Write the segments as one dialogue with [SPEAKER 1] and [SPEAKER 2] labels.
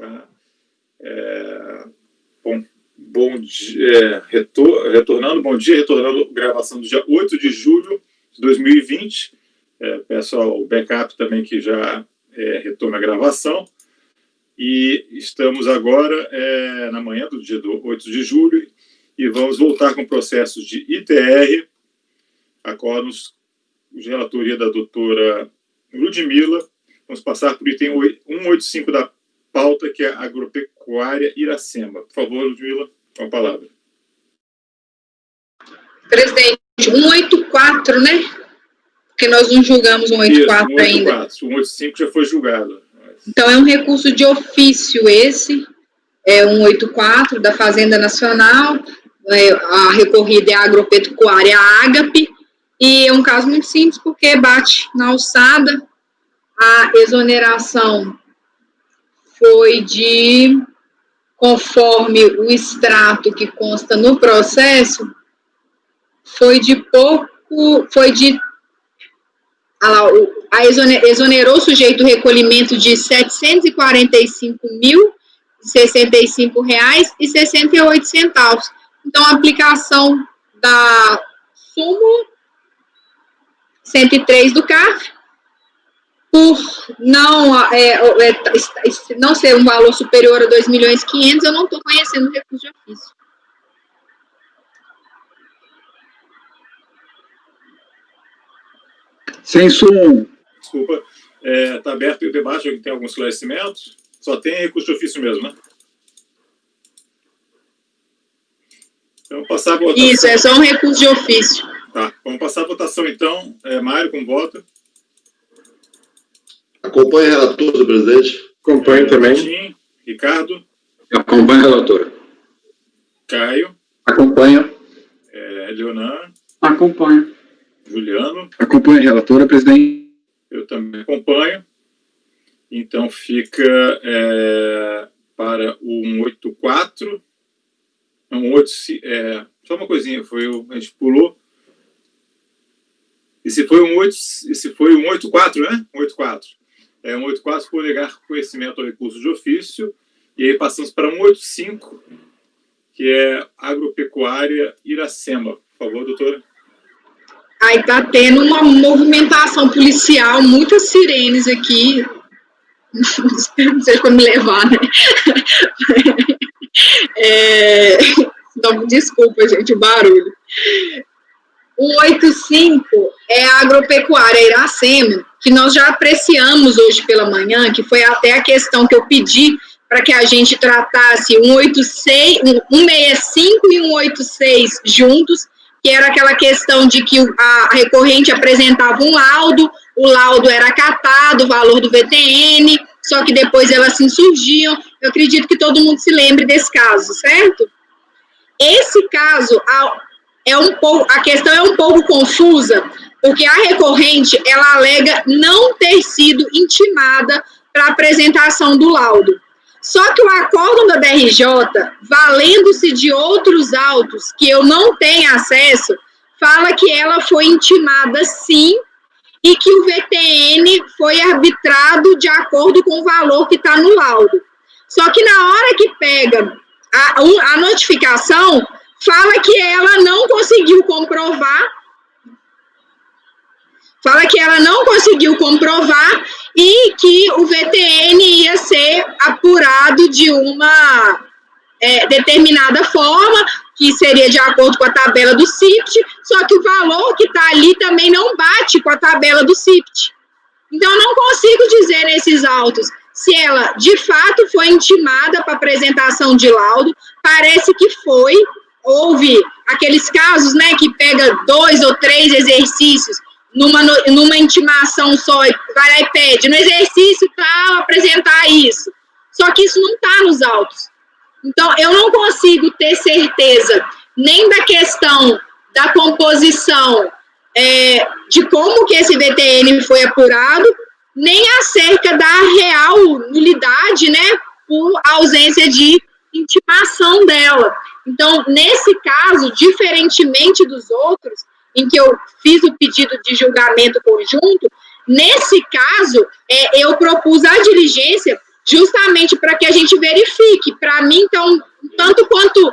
[SPEAKER 1] Tá? Bom dia, retornando gravação do dia 8 de julho de 2020. Peço ao backup também que já retorne a gravação. E estamos agora na manhã do dia 8 de julho e vamos voltar com processos de ITR, acordos de relatoria da doutora Ludmila. Vamos passar por item 185 da pauta, que é agropecuária Iracema. Por favor, Ludmila, com a palavra.
[SPEAKER 2] Presidente, 184, né? Porque nós não julgamos 184
[SPEAKER 1] Isso, 184
[SPEAKER 2] ainda.
[SPEAKER 1] O 185 já foi julgado.
[SPEAKER 2] Então, é um recurso de ofício esse, 184 da Fazenda Nacional, a recorrida é a agropecuária Ágape, e é um caso muito simples, porque bate na alçada, a exoneração foi conforme o extrato que consta no processo, exonerou o sujeito o recolhimento de R$ 745.065,68. Então, a aplicação da súmula 103 do CARF, por não ser um valor superior a 2.500.000, eu não estou conhecendo o recurso de ofício.
[SPEAKER 3] Censo.
[SPEAKER 1] Desculpa, está aberto o debate, alguém tem algum esclarecimento? Só tem recurso de ofício mesmo, né? Então, passar a votação.
[SPEAKER 2] Isso, é só um recurso de ofício.
[SPEAKER 1] Tá, vamos passar a votação então. Mário, como vota?
[SPEAKER 4] Acompanhe a relatora, senhor presidente.
[SPEAKER 3] Acompanho também.
[SPEAKER 1] Martim, Ricardo.
[SPEAKER 3] Acompanho a relatora.
[SPEAKER 1] Caio.
[SPEAKER 3] Acompanho.
[SPEAKER 1] Leonan.
[SPEAKER 3] Acompanho.
[SPEAKER 1] Juliano.
[SPEAKER 3] Acompanho a relatora, presidente.
[SPEAKER 1] Eu também acompanho. Então, fica para o 184. Não, só uma coisinha, a gente pulou. E se foi um 184, né? 184. 184 por negar conhecimento ao recurso de ofício. E aí passamos para 185, que é agropecuária Iracema. Por favor, doutora.
[SPEAKER 2] Aí tá tendo uma movimentação policial, muitas sirenes aqui. Não sei como me levar, né? Então, desculpa, gente, o barulho. 185 é a agropecuária Iracema, que nós já apreciamos hoje pela manhã, que foi até a questão que eu pedi para que a gente tratasse 165 e 186 juntos, que era aquela questão de que a recorrente apresentava um laudo, o laudo era acatado, o valor do VTN, só que depois elas se insurgiam. Eu acredito que todo mundo se lembre desse caso, certo? Esse caso, a questão é um pouco confusa, porque a recorrente, ela alega não ter sido intimada para a apresentação do laudo. Só que o acórdão da DRJ, valendo-se de outros autos que eu não tenho acesso, fala que ela foi intimada sim, e que o VTN foi arbitrado de acordo com o valor que está no laudo. Só que na hora que pega a notificação, fala que ela não conseguiu comprovar, e que o VTN ia ser apurado de uma determinada forma, que seria de acordo com a tabela do CIPT, só que o valor que está ali também não bate com a tabela do CIPT. Então, eu não consigo dizer nesses autos se ela, de fato, foi intimada para apresentação de laudo. Parece que foi. Houve aqueles casos, né, que pega 2 ou 3 exercícios numa intimação só, vai lá e pede, no exercício tal, apresentar isso. Só que isso não está nos autos. Então, eu não consigo ter certeza nem da questão da composição de como que esse VTN foi apurado, nem acerca da real nulidade, né, por ausência de intimação dela. Então, nesse caso, diferentemente dos outros, em que eu fiz o pedido de julgamento conjunto, nesse caso, eu propus a diligência justamente para que a gente verifique. Para mim, então, tanto quanto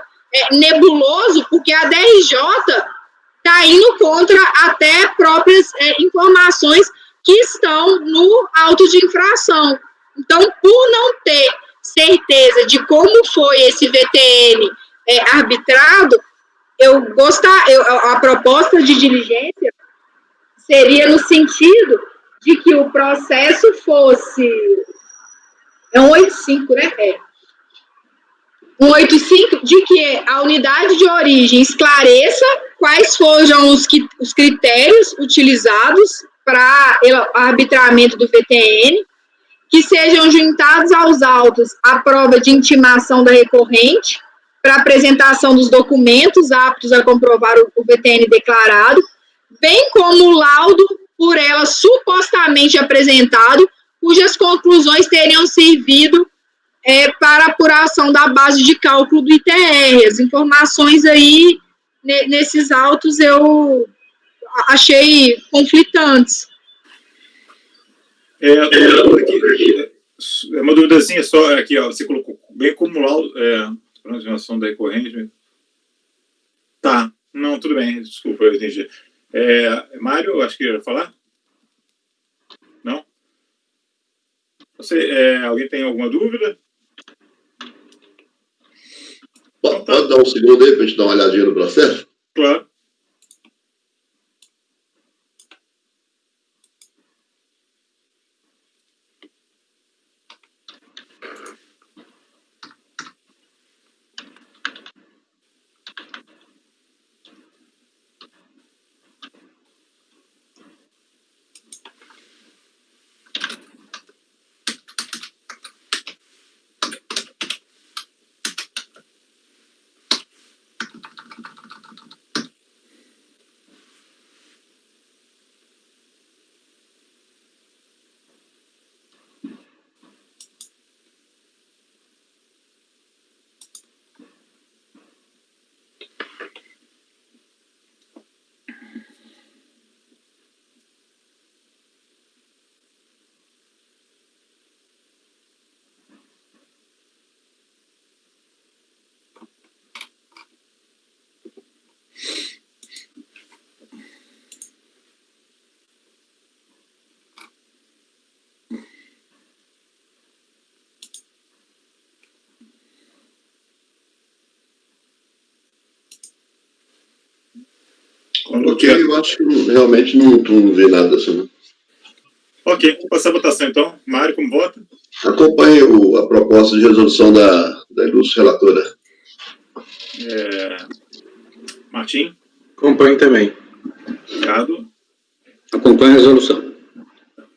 [SPEAKER 2] nebuloso, porque a DRJ está indo contra até próprias informações que estão no auto de infração. Então, por não ter certeza de como foi esse VTN arbitrado, a proposta de diligência seria no sentido de que o processo fosse... É 185, né? 185, de que a unidade de origem esclareça quais foram os critérios utilizados para o arbitramento do VTN, que sejam juntados aos autos a prova de intimação da recorrente para apresentação dos documentos aptos a comprovar o VTN declarado, bem como o laudo por ela supostamente apresentado, cujas conclusões teriam servido para apuração da base de cálculo do ITR. As informações aí, nesses autos, eu achei conflitantes.
[SPEAKER 1] Uma duvidazinha só aqui, ó, você colocou bem como laudo, transação da recorrente. Tá, não, tudo bem, desculpa, eu entendi. Mário, acho que ia falar? Não? Alguém tem alguma dúvida?
[SPEAKER 4] Pode dar um segundo aí para a gente dar uma olhadinha no processo?
[SPEAKER 1] Claro.
[SPEAKER 4] Ok, eu acho que realmente não vi nada assim, né?
[SPEAKER 1] Ok, vou passar a votação então. Mário, como vota?
[SPEAKER 4] Acompanhe a proposta de resolução da ilustre relatora.
[SPEAKER 1] Martim?
[SPEAKER 3] Acompanho também.
[SPEAKER 1] Ricardo?
[SPEAKER 3] Acompanho a resolução.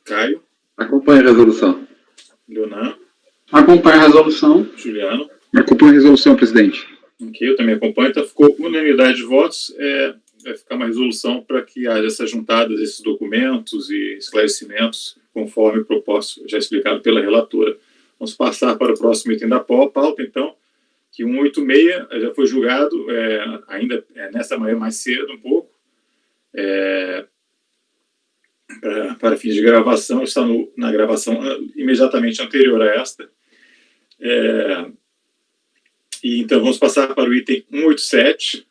[SPEAKER 1] Caio?
[SPEAKER 3] Acompanho a resolução.
[SPEAKER 1] Leonan?
[SPEAKER 3] Acompanho a resolução.
[SPEAKER 1] Juliano?
[SPEAKER 3] Acompanho a resolução, presidente.
[SPEAKER 1] Ok, eu também acompanho. Então, ficou unanimidade de votos. Vai ficar uma resolução para que haja essas juntadas desses documentos e esclarecimentos, conforme proposto, já explicado pela relatora. Vamos passar para o próximo item da pauta, então, que 186 já foi julgado, ainda nessa manhã mais cedo um pouco, para fins de gravação, está na gravação imediatamente anterior a esta. E então vamos passar para o item 187,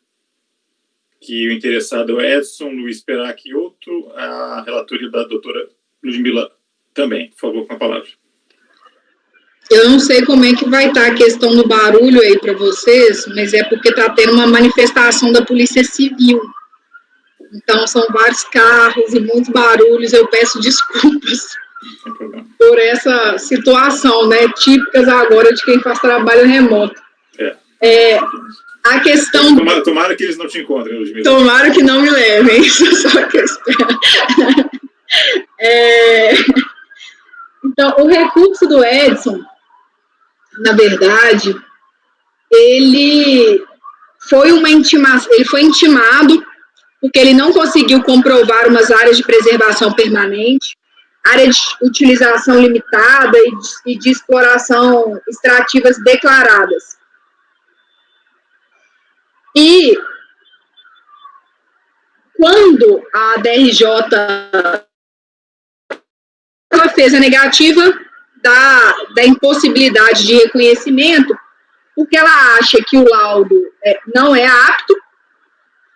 [SPEAKER 1] que o interessado é Edson Luiz Peracchioto, a relatoria da doutora Ludmila também. Por favor, com a palavra.
[SPEAKER 2] Eu não sei como é que vai estar a questão do barulho aí para vocês, mas é porque está tendo uma manifestação da Polícia Civil. Então, são vários carros e muitos barulhos. Eu peço desculpas por essa situação, né? Típicas agora de quem faz trabalho remoto. A questão...
[SPEAKER 1] Tomara que eles não te encontrem, Ludmila.
[SPEAKER 2] Tomara que não me levem, isso é só que eu espero. Então, o recurso do Edson, na verdade, ele foi intimado porque ele não conseguiu comprovar umas áreas de preservação permanente, área de utilização limitada e de exploração extrativas declaradas. E quando a DRJ ela fez a negativa da impossibilidade de reconhecimento, porque ela acha que o laudo não é apto,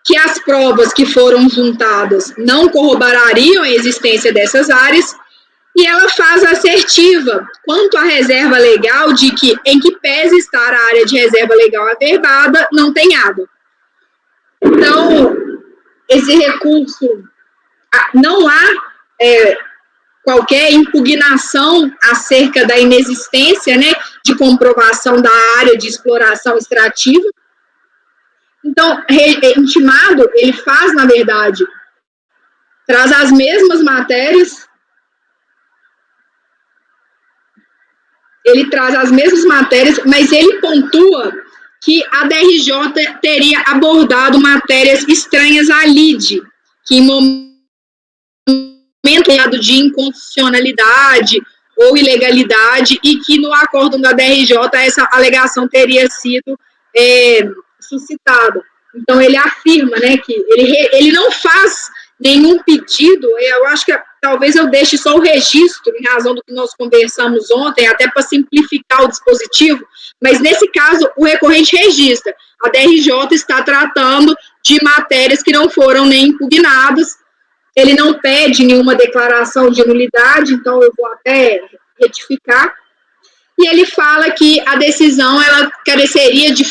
[SPEAKER 2] que as provas que foram juntadas não corroborariam a existência dessas áreas, e ela faz assertiva quanto à reserva legal de que, em que pese estar a área de reserva legal averbada, não tem água. Então, esse recurso, não há qualquer impugnação acerca da inexistência, né, de comprovação da área de exploração extrativa. Então, intimado, ele faz, na verdade, traz as mesmas matérias, mas ele pontua que a DRJ teria abordado matérias estranhas à lide, que em momento de inconstitucionalidade ou ilegalidade, e que no acórdão da DRJ essa alegação teria sido suscitada. Então, ele afirma, né, que ele não faz nenhum pedido. Eu acho que talvez eu deixe só o registro, em razão do que nós conversamos ontem, até para simplificar o dispositivo, mas nesse caso o recorrente registra. A DRJ está tratando de matérias que não foram nem impugnadas, ele não pede nenhuma declaração de nulidade, então eu vou até retificar, e ele fala que a decisão ela careceria de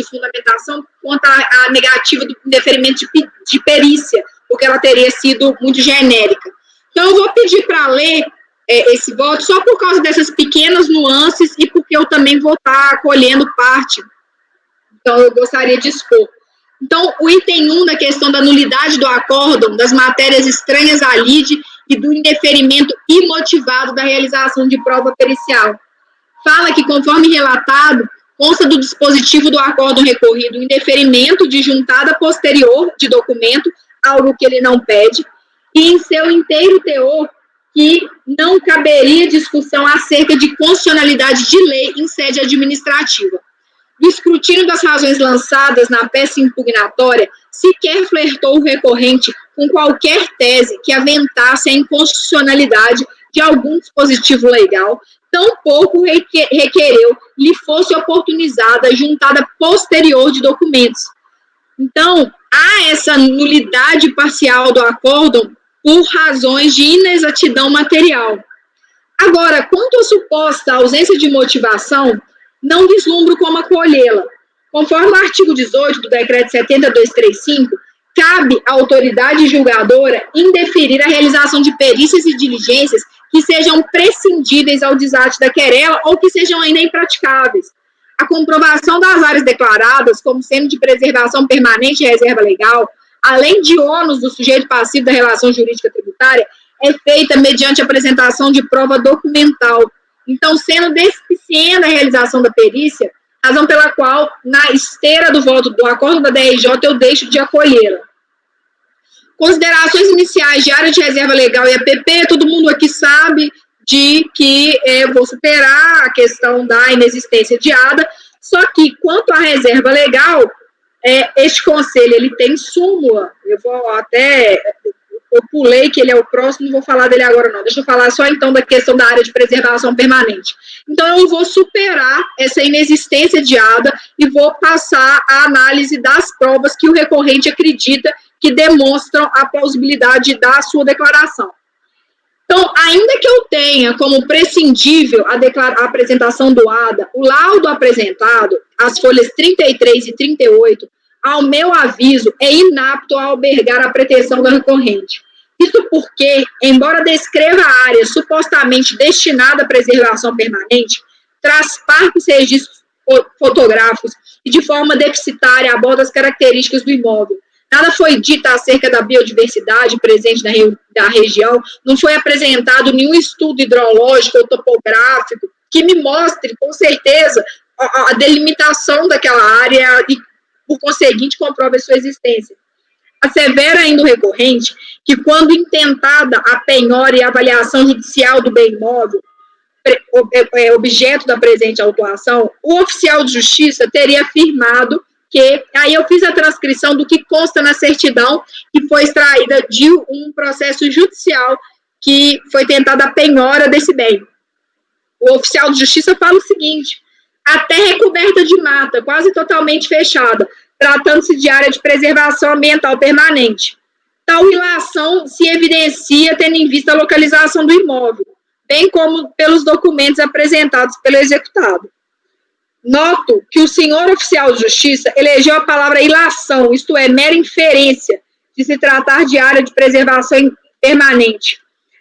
[SPEAKER 2] fundamentação quanto à negativa do indeferimento de perícia, porque ela teria sido muito genérica. Então, eu vou pedir para ler esse voto só por causa dessas pequenas nuances e porque eu também vou estar acolhendo parte. Então, eu gostaria de expor. Então, o item 1 da questão da nulidade do acórdão, das matérias estranhas à lide e do indeferimento imotivado da realização de prova pericial. Fala que, conforme relatado, consta do dispositivo do acórdão recorrido o indeferimento de juntada posterior de documento, algo que ele não pede, e em seu inteiro teor que não caberia discussão acerca de constitucionalidade de lei em sede administrativa. Do escrutínio das razões lançadas na peça impugnatória, sequer flertou o recorrente com qualquer tese que aventasse a inconstitucionalidade de algum dispositivo legal, tampouco requereu lhe fosse oportunizada a juntada posterior de documentos. Então, há essa nulidade parcial do acórdão por razões de inexatidão material. Agora, quanto à suposta ausência de motivação, não vislumbro como acolhê-la. Conforme o artigo 18 do decreto 70.235, cabe à autoridade julgadora indeferir a realização de perícias e diligências que sejam prescindíveis ao desate da querela ou que sejam ainda impraticáveis. A comprovação das áreas declaradas como sendo de preservação permanente e reserva legal, além de ônus do sujeito passivo da relação jurídica tributária, é feita mediante apresentação de prova documental. Então, sendo deficiente a realização da perícia, razão pela qual, na esteira do voto do acordo da DRJ, eu deixo de acolhê-la. Considerações iniciais de área de reserva legal e APP, todo mundo aqui sabe de que vou superar a questão da inexistência de ADA, só que, quanto à reserva legal, este conselho, ele tem súmula, eu pulei que ele é o próximo, não vou falar dele agora não, deixa eu falar só então da questão da área de preservação permanente. Então, eu vou superar essa inexistência de ADA e vou passar a análise das provas que o recorrente acredita que demonstram a plausibilidade da sua declaração. Então, ainda que eu tenha como prescindível a apresentação do ADA, o laudo apresentado, as folhas 33 e 38, ao meu aviso, é inapto a albergar a pretensão do recorrente. Isso porque, embora descreva a área supostamente destinada à preservação permanente, traz parcos registros fotográficos e de forma deficitária aborda as características do imóvel. Nada foi dito acerca da biodiversidade presente na região, não foi apresentado nenhum estudo hidrológico ou topográfico que me mostre, com certeza, a delimitação daquela área e, por conseguinte, comprove a sua existência. Assevera ainda o recorrente que, quando intentada a penhora e avaliação judicial do bem imóvel, objeto da presente autuação, o oficial de justiça teria afirmado que, aí eu fiz a transcrição do que consta na certidão, que foi extraída de um processo judicial que foi tentada a penhora desse bem. o oficial de justiça fala o seguinte: a terra é coberta de mata, quase totalmente fechada, tratando-se de área de preservação ambiental permanente. Tal ilação se evidencia tendo em vista a localização do imóvel, bem como pelos documentos apresentados pelo executado. Noto que o senhor oficial de justiça elegeu a palavra ilação, isto é, mera inferência, de se tratar de área de preservação permanente.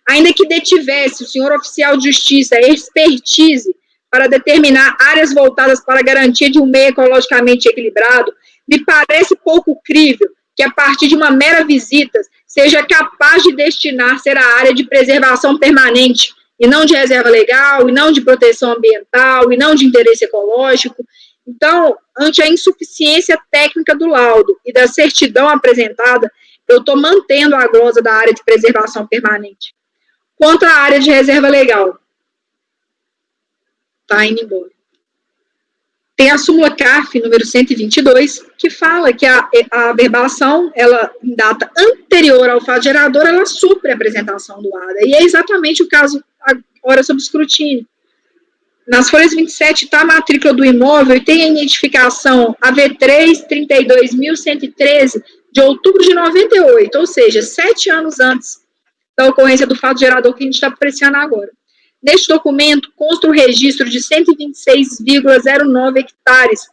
[SPEAKER 2] Ainda que detivesse o senhor oficial de justiça expertise para determinar áreas voltadas para a garantia de um meio ecologicamente equilibrado, me parece pouco crível que, a partir de uma mera visita, seja capaz de destinar-se à área de preservação permanente, e não de reserva legal, e não de proteção ambiental, e não de interesse ecológico. Então, ante a insuficiência técnica do laudo e da certidão apresentada, eu estou mantendo a glosa da área de preservação permanente. Quanto à área de reserva legal, está indo embora. Tem a súmula CARF, número 122, que fala que a averbação, ela, em data anterior ao fato gerador, ela supre a apresentação do ADA. E é exatamente o caso agora sob escrutínio. Nas folhas 27 está a matrícula do imóvel e tem a identificação AV3 32.113 de outubro de 98, ou seja, 7 anos antes da ocorrência do fato gerador que a gente está apreciando agora. Neste documento, consta o registro de 126,09 hectares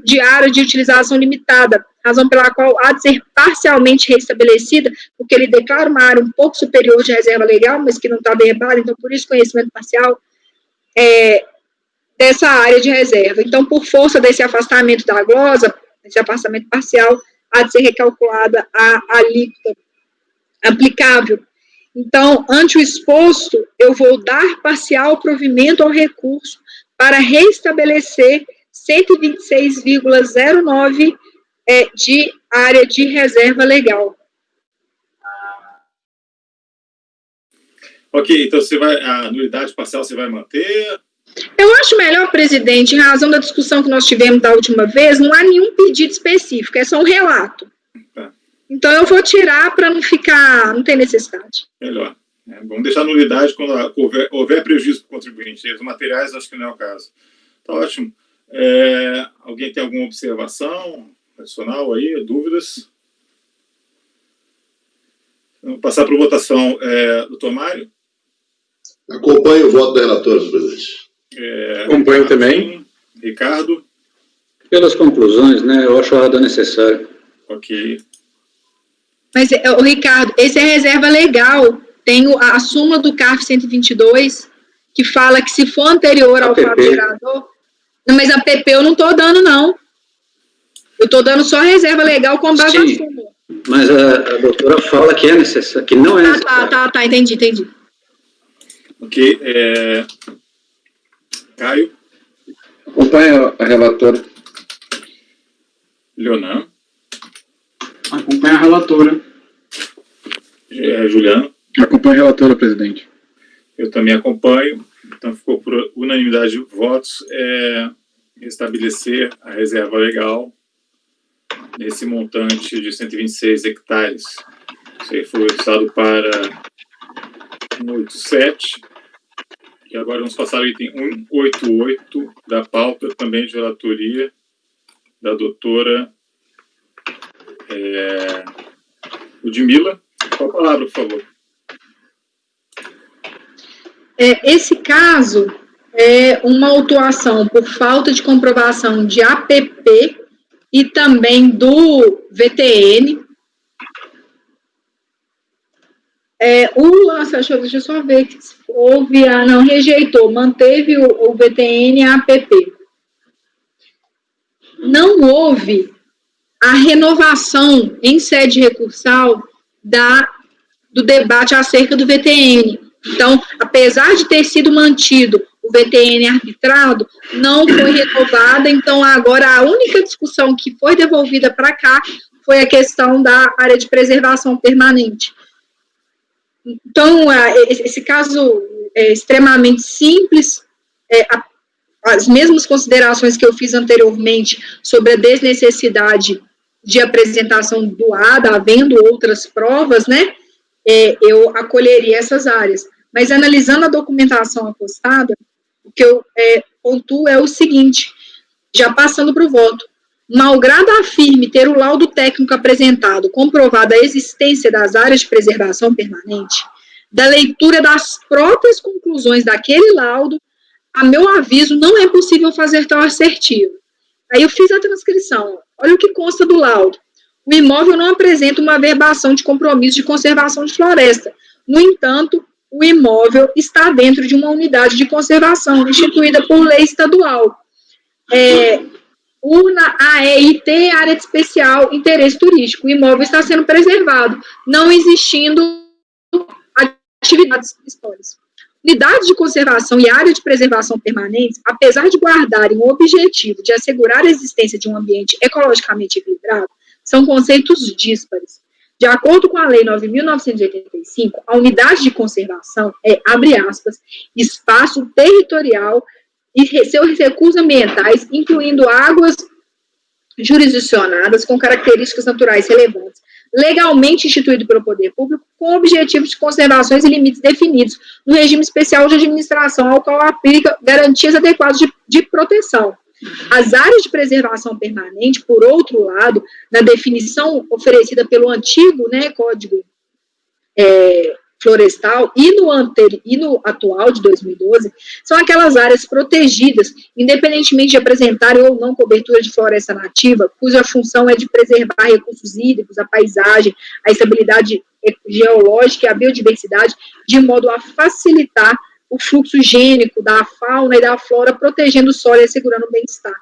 [SPEAKER 2] de área de utilização limitada, razão pela qual há de ser parcialmente restabelecida, porque ele declara uma área um pouco superior de reserva legal, mas que não está verbada, então por isso conhecimento parcial dessa área de reserva. Então, por força desse afastamento da glosa, esse afastamento parcial, há de ser recalculada a alíquota aplicável. Então, ante o exposto, eu vou dar parcial provimento ao recurso para restabelecer 126,09 de área de reserva legal.
[SPEAKER 1] Ok, então a nulidade parcial você vai manter?
[SPEAKER 2] Eu acho melhor, presidente, em razão da discussão que nós tivemos da última vez, não há nenhum pedido específico, é só um relato.
[SPEAKER 1] Tá.
[SPEAKER 2] Então, eu vou tirar para não ter necessidade.
[SPEAKER 1] Melhor. Vamos deixar a nulidade quando houver prejuízo para o contribuinte. Os materiais, acho que não é o caso. Tá ótimo. Alguém tem alguma observação adicional aí, dúvidas? Vamos passar para a votação. Doutor Mário?
[SPEAKER 4] Acompanho o voto do relator, senhor presidente.
[SPEAKER 3] Acompanho também.
[SPEAKER 1] Ricardo?
[SPEAKER 3] Pelas conclusões, né, eu acho a ordem necessária.
[SPEAKER 1] Ok.
[SPEAKER 2] Mas, Ricardo, esse é reserva legal. Tem a súmula do CARF 122, que fala que se for anterior ao fato gerador... Não, mas a PP eu não estou dando, não. Eu estou dando só a reserva legal com base na súmula.
[SPEAKER 3] Mas a doutora fala que é necessário, que não é necessário.
[SPEAKER 2] Tá, entendi.
[SPEAKER 1] Ok. Caio?
[SPEAKER 3] Acompanha a relatora.
[SPEAKER 1] Leonan?
[SPEAKER 3] Acompanha a relatora.
[SPEAKER 1] Juliano?
[SPEAKER 3] Acompanha a relatora, presidente.
[SPEAKER 1] Eu também acompanho. Então, ficou por unanimidade de votos restabelecer a reserva legal nesse montante de 126 hectares. Isso aí foi usado para 187. E agora vamos passar ao item 188 da pauta, também de relatoria da doutora Ludmila. Qual a palavra, por favor?
[SPEAKER 2] Esse caso é uma autuação por falta de comprovação de APP e também do VTN. O lance, deixa eu só ver que houve rejeitou, manteve o VTN e a APP. Não houve a renovação em sede recursal do debate acerca do VTN. Então, apesar de ter sido mantido o VTN arbitrado, não foi renovada. Então, agora a única discussão que foi devolvida para cá foi a questão da área de preservação permanente. Então, esse caso é extremamente simples. As mesmas considerações que eu fiz anteriormente sobre a desnecessidade de apresentação do ADA, havendo outras provas, né? Eu acolheria essas áreas. Mas, analisando a documentação apostada, que eu pontuo é o seguinte, já passando para o voto. Malgrado afirme ter o laudo técnico apresentado comprovado a existência das áreas de preservação permanente, da leitura das próprias conclusões daquele laudo, a meu aviso, não é possível fazer tal assertivo. Aí eu fiz a transcrição. Olha o que consta do laudo. O imóvel não apresenta uma averbação de compromisso de conservação de floresta. No entanto, o imóvel está dentro de uma unidade de conservação instituída por lei estadual. URNA, AEIT, área de especial interesse turístico. O imóvel está sendo preservado, não existindo atividades históricas. Unidades de conservação e área de preservação permanentes, apesar de guardarem o objetivo de assegurar a existência de um ambiente ecologicamente equilibrado, são conceitos díspares. De acordo com a Lei 9.985, a unidade de conservação é, abre aspas, espaço territorial e seus recursos ambientais, incluindo águas jurisdicionadas com características naturais relevantes, legalmente instituído pelo poder público, com objetivos de conservações e limites definidos no regime especial de administração, ao qual aplica garantias adequadas de proteção. As áreas de preservação permanente, por outro lado, na definição oferecida pelo antigo, Código Florestal e no atual, de 2012, são aquelas áreas protegidas, independentemente de apresentarem ou não cobertura de floresta nativa, cuja função é de preservar recursos hídricos, a paisagem, a estabilidade geológica e a biodiversidade, de modo a facilitar o fluxo gênico da fauna e da flora, protegendo o solo e assegurando o bem-estar.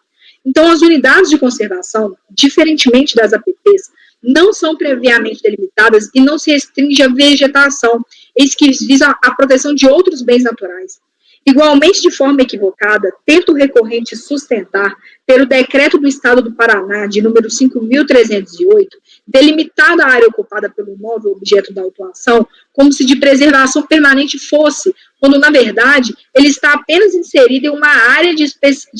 [SPEAKER 2] Então, as unidades de conservação, diferentemente das APPs, não são previamente delimitadas e não se restringe à vegetação, eis que visa a proteção de outros bens naturais. Igualmente, de forma equivocada, tenta o recorrente sustentar, pelo decreto do Estado do Paraná, de número 5.308, delimitada a área ocupada pelo imóvel objeto da autuação, como se de preservação permanente fosse, quando, na verdade, ele está apenas inserido em uma área de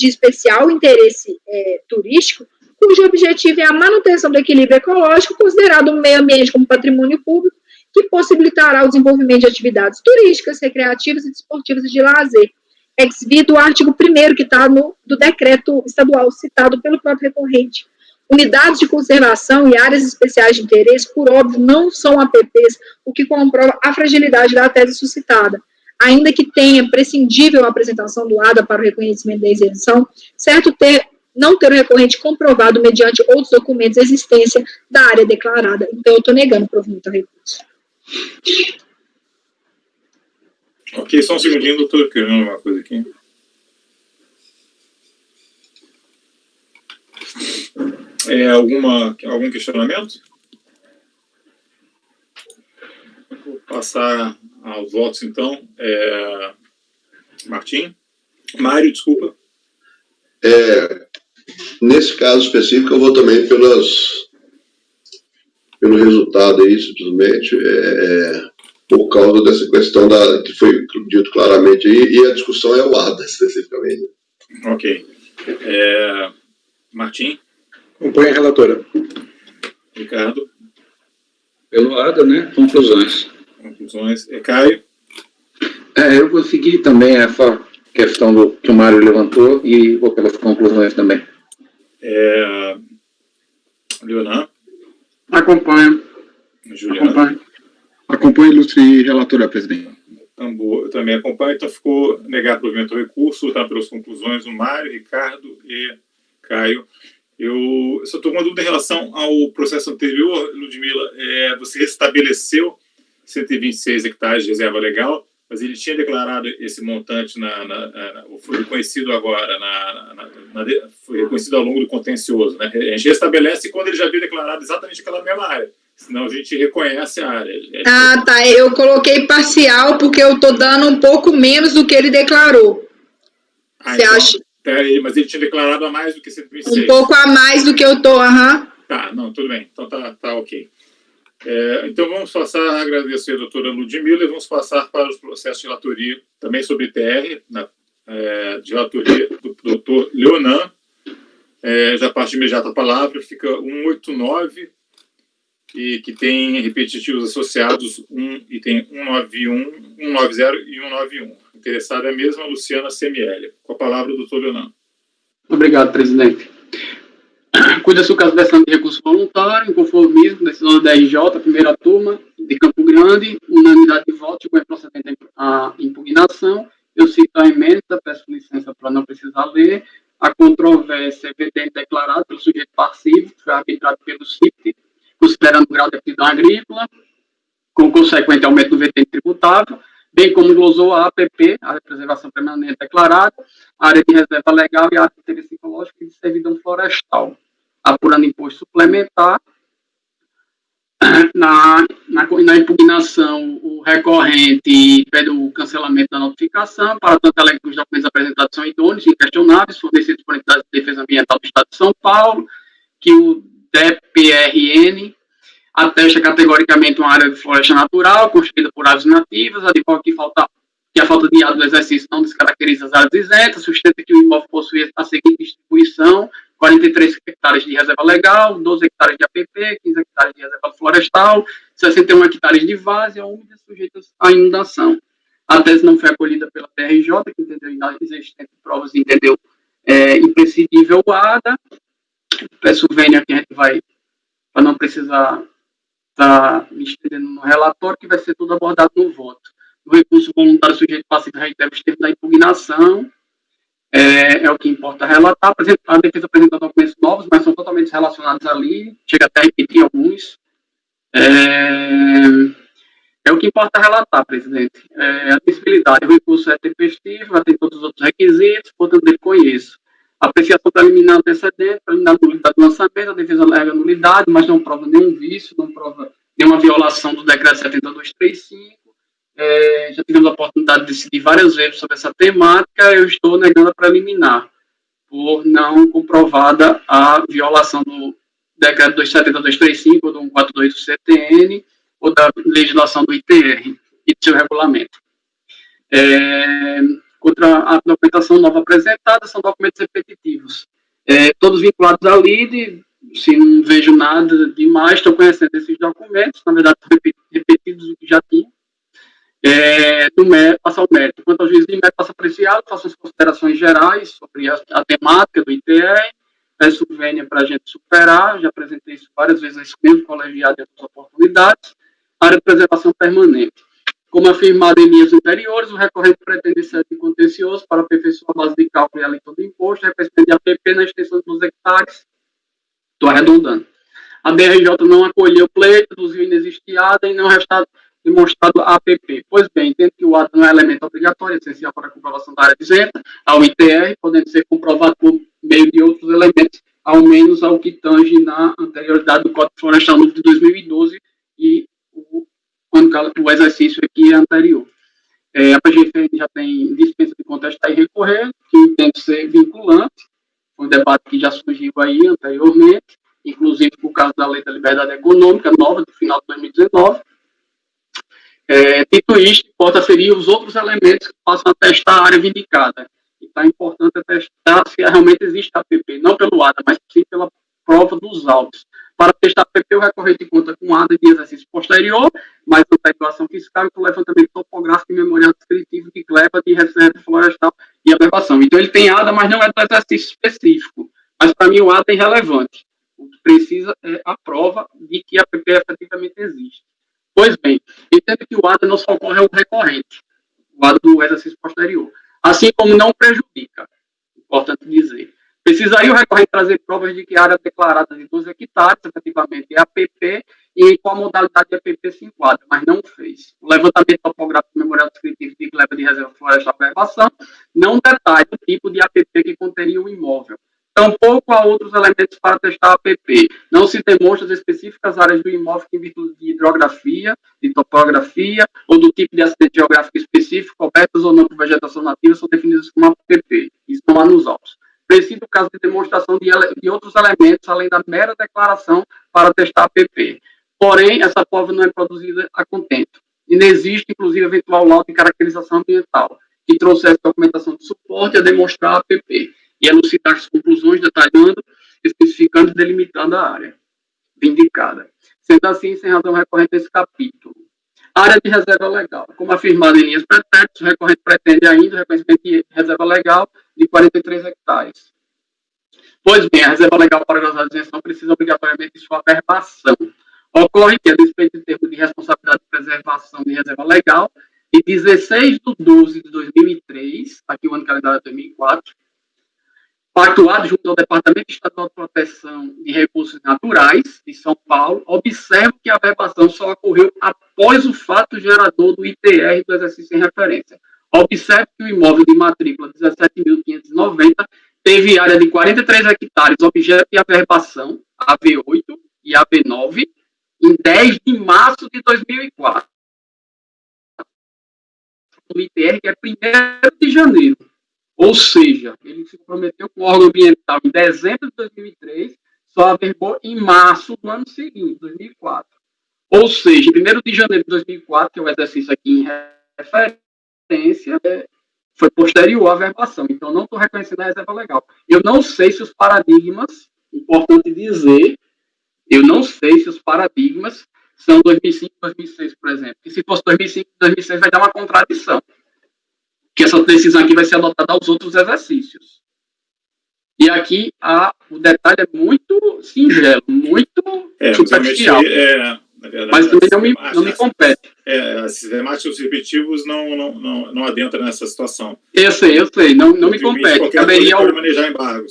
[SPEAKER 2] especial interesse turístico, cujo objetivo é a manutenção do equilíbrio ecológico, considerado o meio ambiente como patrimônio público, que possibilitará o desenvolvimento de atividades turísticas, recreativas e desportivas e de lazer, ex-via do artigo 1º, que está do decreto estadual citado pelo próprio recorrente. Unidades de conservação e áreas especiais de interesse, por óbvio, não são APPs, o que comprova a fragilidade da tese suscitada. Ainda que tenha prescindível a apresentação do ADA para o reconhecimento da isenção, certo não ter o recorrente comprovado mediante outros documentos a existência da área declarada. Então, eu estou negando o provimento ao recurso.
[SPEAKER 1] Ok, só um segundinho, doutor, querendo uma coisa aqui. Algum questionamento? Vou passar aos votos, então. Mário, desculpa.
[SPEAKER 4] Nesse caso específico, eu vou também pelo resultado aí, simplesmente, por causa dessa questão que foi dito claramente aí, e a discussão é o ADA, especificamente.
[SPEAKER 1] Ok. Martim?
[SPEAKER 5] Acompanhe a relatora.
[SPEAKER 1] Ricardo?
[SPEAKER 3] Pelo ADA, né? Conclusões.
[SPEAKER 1] Conclusões. Caio?
[SPEAKER 5] Eu vou seguir também essa questão que o Mário levantou e vou pelas conclusões também.
[SPEAKER 1] Leonan?
[SPEAKER 6] Acompanho.
[SPEAKER 1] Juliana?
[SPEAKER 6] Acompanho, ilustre relatora, presidente.
[SPEAKER 1] Eu também acompanho, então ficou negar provimento ao recurso, tá, pelas conclusões o Mário, Ricardo e Caio. Eu só estou com uma dúvida em relação ao processo anterior, Ludmila. Você restabeleceu 126 hectares de reserva legal, mas ele tinha declarado esse montante, foi reconhecido agora, foi reconhecido ao longo do contencioso, né? A gente restabelece quando ele já havia declarado exatamente aquela mesma área, senão a gente reconhece a área.
[SPEAKER 2] Tá, eu coloquei parcial porque eu estou dando um pouco menos do que ele declarou. Você
[SPEAKER 1] então,
[SPEAKER 2] acha?
[SPEAKER 1] Mas ele tinha declarado a mais do que 126.
[SPEAKER 2] Um pouco a mais do que eu estou,
[SPEAKER 1] Tá, não, tudo bem, então tá ok. Então vamos passar a agradecer a doutora Ludmila e vamos passar para os processos de relatoria, também sobre TR, de relatoria do doutor Leonan. Já parte imediata a palavra, fica 189, e que tem repetitivos associados, e tem 191, 190 e 191. Interessada é mesmo a Luciana Semielli. Com a palavra, o doutor Leonardo.
[SPEAKER 7] Obrigado, presidente. Cuida-se o caso dessa de recurso voluntário, inconformismo, decisão da DRJ, primeira turma, de Campo Grande, unanimidade de votos, com procedente a impugnação. Eu cito a emenda, peço licença para não precisar ler. A controvérsia evidente declarada pelo sujeito passivo, que foi arbitrado pelo CIP, considerando o grau de aptidão agrícola, com consequente aumento do vertente tributável, bem como glosou a APP, a preservação permanente declarada, a área de reserva legal e a área de interesse ecológico e de servidão florestal, apurando imposto suplementar. Na impugnação, o recorrente pede o cancelamento da notificação, para tanto alega que os documentos apresentados são idôneos e inquestionáveis, fornecidos por entidades de defesa ambiental do Estado de São Paulo, que o DPRN atesta categoricamente uma área de floresta natural, constituída por aves nativas, advoga que a falta de área do exercício não descaracteriza as áreas isentas, sustenta que o imóvel possui a seguinte distribuição: 43 hectares de reserva legal, 12 hectares de APP, 15 hectares de reserva florestal, 61 hectares de várzea úmida sujeitas à inundação. A tese não foi acolhida pela TRJ, que entendeu inexistente provas e entendeu imprescindível o ADA. Peço vênia que a gente vai, para não precisar estar me estendendo no relatório, que vai ser tudo abordado no voto. O recurso voluntário sujeito passivo reitera os termos da impugnação. É o que importa relatar. A defesa apresenta documentos novos, mas são totalmente relacionados ali. Chega até a repetir alguns. É o que importa relatar, presidente. A admissibilidade. O recurso é tempestivo, tem todos os outros requisitos, portanto, ele conheço. A apreciação preliminar antecedente, preliminar nulidade do lançamento, a defesa alega nulidade, mas não prova nenhum vício, não prova nenhuma violação do decreto 7235. Já tivemos a oportunidade de decidir várias vezes sobre essa temática. Eu estou negando a preliminar, por não comprovada a violação do decreto 70235 ou do 142 do CTN ou da legislação do ITR e do seu regulamento. Contra a documentação nova apresentada, são documentos repetitivos, todos vinculados à LIDE. Se não vejo nada demais, estou conhecendo esses documentos, na verdade, repetidos o que já tinha. Passa ao mérito. Quanto ao juízo de mérito, passa apreciado, faço as considerações gerais sobre a temática do ITR, peço vênia para a gente superar, já apresentei isso várias vezes a esse mesmo colegiado em outras oportunidades. Área de preservação permanente. Como afirmado em linhas anteriores, o recorrente pretende ser de contencioso para aperfeiçoar a base de cálculo e a alíquota do imposto, representante de APP na extensão de 12 hectares. Estou arredondando. A DRJ não acolheu o pleito, reduziu inexistiu e não restado demonstrado a APP. Pois bem, entendo que o ato não é elemento obrigatório, essencial para a comprovação da área isenta, ao ITR, podendo ser comprovado por meio de outros elementos, ao menos ao que tange na anterioridade do Código Florestal Novo de 2012 e quando o exercício aqui é anterior. A PGFN já tem dispensa de contestar e recorrer, que entende ser vinculante, foi um debate que já surgiu aí anteriormente, inclusive por causa da Lei da Liberdade Econômica, nova, do final de 2019. Dito isto, importa ferir os outros elementos que possam atestar a área vindicada. Então, é importante atestar se realmente existe APP, não pelo ADA, mas sim pela prova dos autos. Para testar a APP, o recorrente conta com ADA de exercício posterior, mais adequação fiscal e com levantamento topográfico e memorial descritivo de gleba de reserva florestal e aberração. Então, ele tem ADA, mas não é do exercício específico. Mas, para mim, o ADA é irrelevante. O que precisa é a prova de que a APP efetivamente existe. Pois bem, entendo que o ADA não socorre ao recorrente, o ADA do exercício posterior, assim como não prejudica, importante dizer. Precisaria o recorrente trazer provas de que a área declarada de 12 hectares, efetivamente, é APP, e em qual modalidade de APP se enquadra, mas não fez. O levantamento topográfico memorial descritivo de gleba de reserva florestal e preservação não detalha o tipo de APP que conteria o imóvel. Tampouco há outros elementos para testar a APP. Não se demonstra as específicas áreas do imóvel que, em virtude de hidrografia, de topografia ou do tipo de acidente geográfico específico, cobertas ou não por vegetação nativa, são definidas como APP. Isso não há nos autos. Precisa o caso de demonstração de outros elementos, além da mera declaração para testar a APP. Porém, essa prova não é produzida a contento. E não existe, inclusive, eventual laudo de caracterização ambiental, que trouxesse documentação de suporte a demonstrar a APP e elucidar as conclusões, detalhando, especificando e delimitando a área vindicada. Sendo assim, sem razão recorrente esse capítulo. Área de reserva legal. Como afirmado em linhas pretéritas, o recorrente pretende ainda o reconhecimento de reserva legal de 43 hectares. Pois bem, a reserva legal para gozar de isenção precisa obrigatoriamente de sua averbação. Ocorre que, a despeito do termo de responsabilidade de preservação de reserva legal, de 16/12/2003, aqui o ano calendário é 2004, pactuado junto ao Departamento Estadual de Proteção de Recursos Naturais de São Paulo, observo que a averbação só ocorreu após o fato gerador do ITR do exercício em referência. Observe que o imóvel de matrícula 17.590 teve área de 43 hectares, objeto de averbação, AV8 e AV9, em 10 de março de 2004. O ITR, que é 1º de janeiro. Ou seja, ele se comprometeu com o órgão ambiental em dezembro de 2003, só averbou em março do ano seguinte, 2004. Ou seja, 1º de janeiro de 2004, que é o exercício aqui em referência, foi posterior à averbação. Então, não estou reconhecendo a reserva legal. Eu não sei se os paradigmas, importante dizer, eu não sei se os paradigmas são 2005 e 2006, por exemplo. E se fosse 2005 e 2006, vai dar uma contradição. Que essa decisão aqui vai ser adotada aos outros exercícios. E aqui o detalhe é muito singelo, muito superficial.
[SPEAKER 1] Na verdade,
[SPEAKER 7] mas também não me compete.
[SPEAKER 1] Esses temáticos repetitivos não adentram nessa situação.
[SPEAKER 7] Eu sei, não me compete.
[SPEAKER 1] Caberia manejar embargo.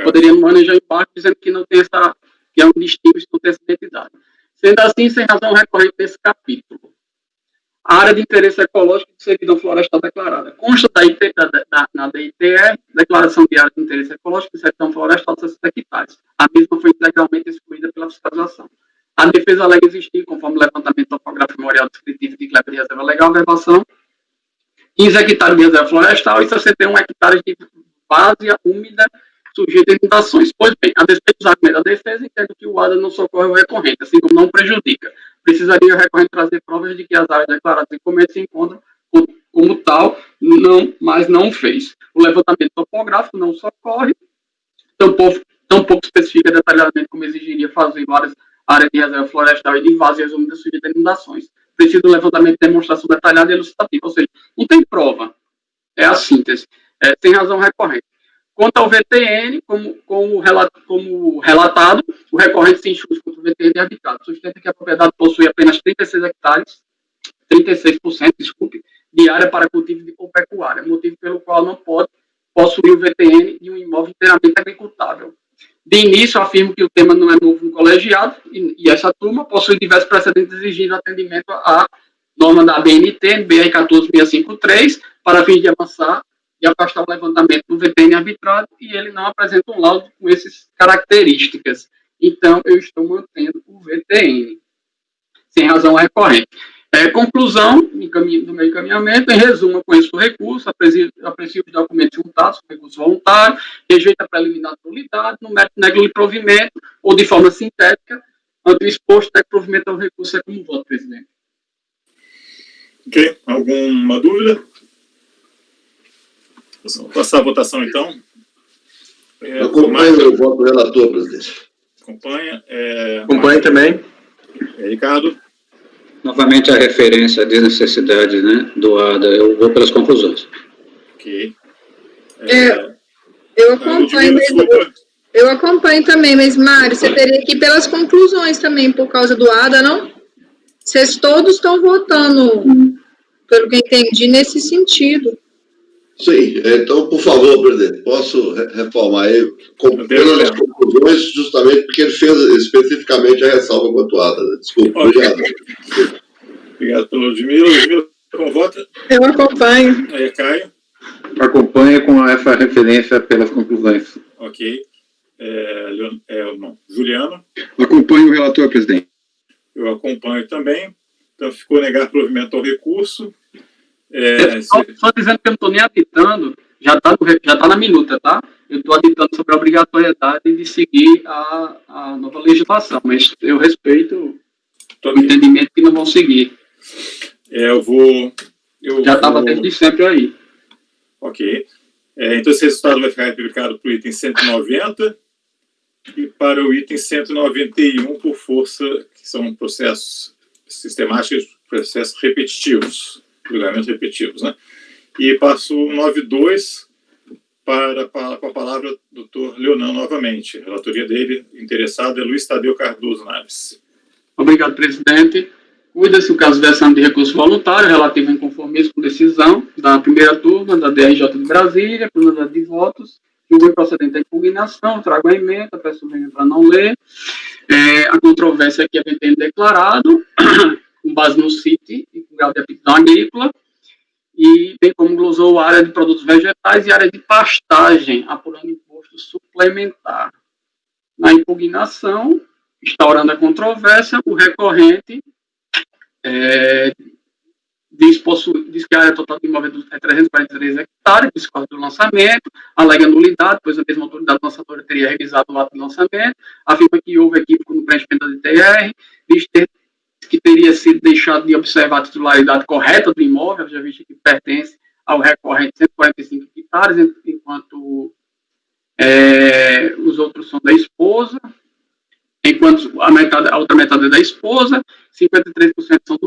[SPEAKER 7] Poderia manejar embargo dizendo que não tem essa, que é um distingo, não tem essa identidade. Sendo assim, sem razão recorrente desse capítulo. A área de interesse ecológico de servidão florestal declarada. Consta na DITR, declaração de área de interesse ecológico de servidão florestal de 60 hectares. A mesma foi integralmente excluída pela fiscalização. A defesa alega existir, conforme o levantamento topográfico memorial descritivo de Kleber de reserva legal, averbação, 15 hectares de reserva florestal e 61 hectares de várzea úmida sujeita a inundações. Pois bem, a despeito dos argumentos da defesa, entendo que o ADA não socorre o recorrente, assim como não prejudica. Precisaria o recorrente trazer provas de que as áreas declaradas em documento se encontram como tal, mas não fez. O levantamento topográfico não socorre, tampouco especifica detalhadamente como exigiria fazer várias áreas de reserva florestal e de várzeas úmidas sujeitas a inundações. Precisa do levantamento de demonstração detalhada e elucidativa, ou seja, não tem prova. É a síntese. Sem razão recorrente. Quanto ao VTN, como relatado, o recorrente se injus contra o VTN de habitado. Sustenta que a propriedade possui apenas 36 hectares, 36%, de área para cultivo de pecuária, motivo pelo qual não pode possuir o VTN de um imóvel inteiramente agricultável. De início, afirmo que o tema não é novo no colegiado, e essa turma possui diversos precedentes exigindo atendimento à norma da ABNT, BR 14653, para fins de avançar e afastar o levantamento do VTN arbitrado, e ele não apresenta um laudo com essas características. Então, eu estou mantendo o VTN, sem razão recorrente. Conclusão do meu encaminhamento, em resumo, eu conheço o recurso, aprecio os documentos juntados, o recurso voluntário, rejeito a preliminar de nulidade, no mérito nego-lhe provimento, ou de forma sintética, ante o exposto, nego provimento ao recurso é como voto, presidente.
[SPEAKER 1] Ok, alguma dúvida? Vamos passar a votação, então.
[SPEAKER 4] Acompanha o voto do relator, presidente.
[SPEAKER 1] Acompanha.
[SPEAKER 3] Acompanha também.
[SPEAKER 1] Ricardo.
[SPEAKER 3] Novamente a referência à desnecessidade, né, do ADA. Eu vou pelas conclusões.
[SPEAKER 1] Ok.
[SPEAKER 2] Eu acompanho, eu acompanho também, mas, Mário, você teria que ir pelas conclusões também, por causa do ADA, não? Vocês todos estão votando, pelo que eu entendi, nesse sentido.
[SPEAKER 4] Sim, então, por favor, presidente, posso reformar aí, pelas conclusões, justamente porque ele fez especificamente a ressalva quanto a ADA. Desculpa, obrigado.
[SPEAKER 1] Obrigado pelo Ludmila. Ludmila, como vota?
[SPEAKER 2] Eu acompanho.
[SPEAKER 1] Aí, Caio.
[SPEAKER 5] Acompanha com essa referência pelas conclusões.
[SPEAKER 1] Ok. Juliano.
[SPEAKER 6] Acompanho o relator, presidente.
[SPEAKER 1] Eu acompanho também. Então, ficou negar provimento ao recurso.
[SPEAKER 7] Só dizendo que eu não estou nem aditando, já está na minuta, tá? Eu estou aditando sobre a obrigatoriedade de seguir a nova legislação, mas eu respeito o entendimento que não vão seguir. Já estava desde sempre aí.
[SPEAKER 1] Ok. Então, esse resultado vai ficar publicado para o item 190 e para o item 191, por força, que são processos sistemáticos processos repetitivos, julgamentos repetitivos, né? E passo 9.2 com a palavra doutor Leonan novamente. A relatoria dele, interessado, é Luiz Tadeu Cardoso Naves.
[SPEAKER 7] Obrigado, presidente. Cuida-se o caso de versão de recurso voluntário relativo a inconformismo com decisão da primeira turma da DRJ de Brasília, por unidade de votos, julgo procedente à impugnação, trago a emenda, peço venha para não ler. A controvérsia que havia declarado, com base no CIT e com grau de aptidão agrícola, e bem como glosou a área de produtos vegetais e área de pastagem, apurando imposto suplementar. Na impugnação, instaurando a controvérsia, o recorrente diz que a área total do imóvel é 343 hectares, discorda do lançamento, alega nulidade, pois a mesma autoridade lançadora teria revisado o ato de lançamento, afirma que houve equívoco no preenchimento da DTR, diz que teria sido deixado de observar a titularidade correta do imóvel, já visto que pertence ao recorrente 145 hectares, enquanto os outros são da esposa, enquanto a outra metade é da esposa, 53% são